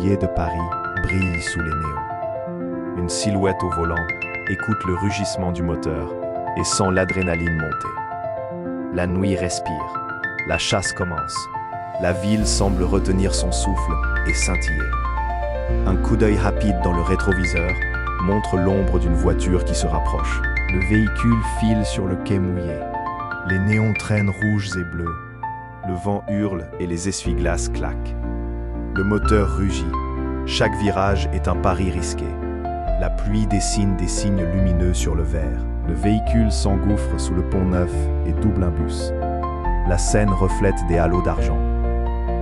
mouillé de Paris brille sous les néons. Une silhouette au volant écoute le rugissement du moteur et sent l'adrénaline monter. La nuit respire, la chasse commence. La ville semble retenir son souffle et scintiller. Un coup d'œil rapide dans le rétroviseur montre l'ombre d'une voiture qui se rapproche. Le véhicule file sur le quai mouillé. Les néons traînent rouges et bleus. Le vent hurle et les essuie-glaces claquent. Le moteur rugit. Chaque virage est un pari risqué. La pluie dessine des signes lumineux sur le verre. Le véhicule s'engouffre sous le pont neuf et double un bus. La Seine reflète des halos d'argent.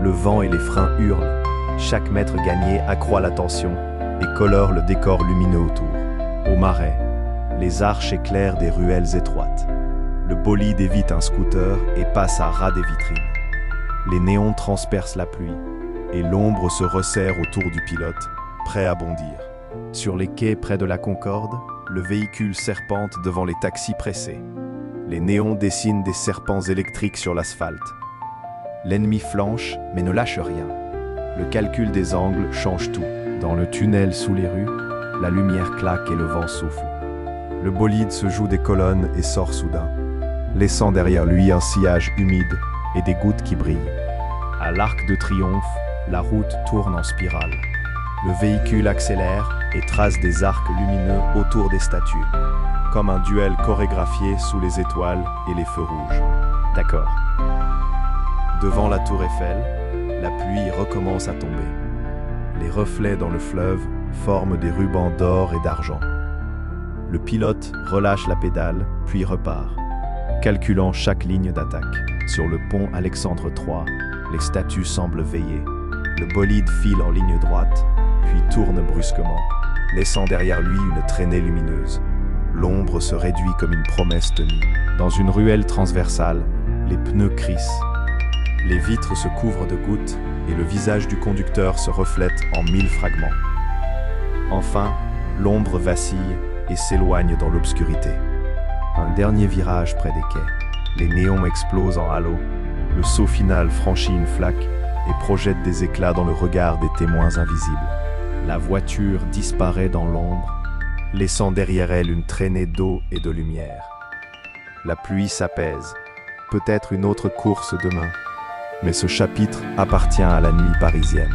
Le vent et les freins hurlent. Chaque mètre gagné accroît la tension et colore le décor lumineux autour. Au marais, les arches éclairent des ruelles étroites. Le bolide évite un scooter et passe à ras des vitrines. Les néons transpercent la pluie et l'ombre se resserre autour du pilote, prêt à bondir. Sur les quais près de la Concorde, le véhicule serpente devant les taxis pressés. Les néons dessinent des serpents électriques sur l'asphalte. L'ennemi flanche, mais ne lâche rien. Le calcul des angles change tout. Dans le tunnel sous les rues, la lumière claque et le vent souffle. Le bolide se joue des colonnes et sort soudain, laissant derrière lui un sillage humide et des gouttes qui brillent. À l'Arc de Triomphe, la route tourne en spirale. Le véhicule accélère et trace des arcs lumineux autour des statues, comme un duel chorégraphié sous les étoiles et les feux rouges. D'accord. Devant la tour Eiffel, la pluie recommence à tomber. Les reflets dans le fleuve forment des rubans d'or et d'argent. Le pilote relâche la pédale, puis repart, calculant chaque ligne d'attaque. Sur le pont Alexandre III, les statues semblent veiller. Le bolide file en ligne droite, puis tourne brusquement, laissant derrière lui une traînée lumineuse. L'ombre se réduit comme une promesse tenue. Dans une ruelle transversale, les pneus crissent. Les vitres se couvrent de gouttes et le visage du conducteur se reflète en 1000 fragments. Enfin, l'ombre vacille et s'éloigne dans l'obscurité. Un dernier virage près des quais. Les néons explosent en halo. Le saut final franchit une flaque et projette des éclats dans le regard des témoins invisibles. La voiture disparaît dans l'ombre, laissant derrière elle une traînée d'eau et de lumière. La pluie s'apaise. Peut-être une autre course demain. Mais ce chapitre appartient à la nuit parisienne.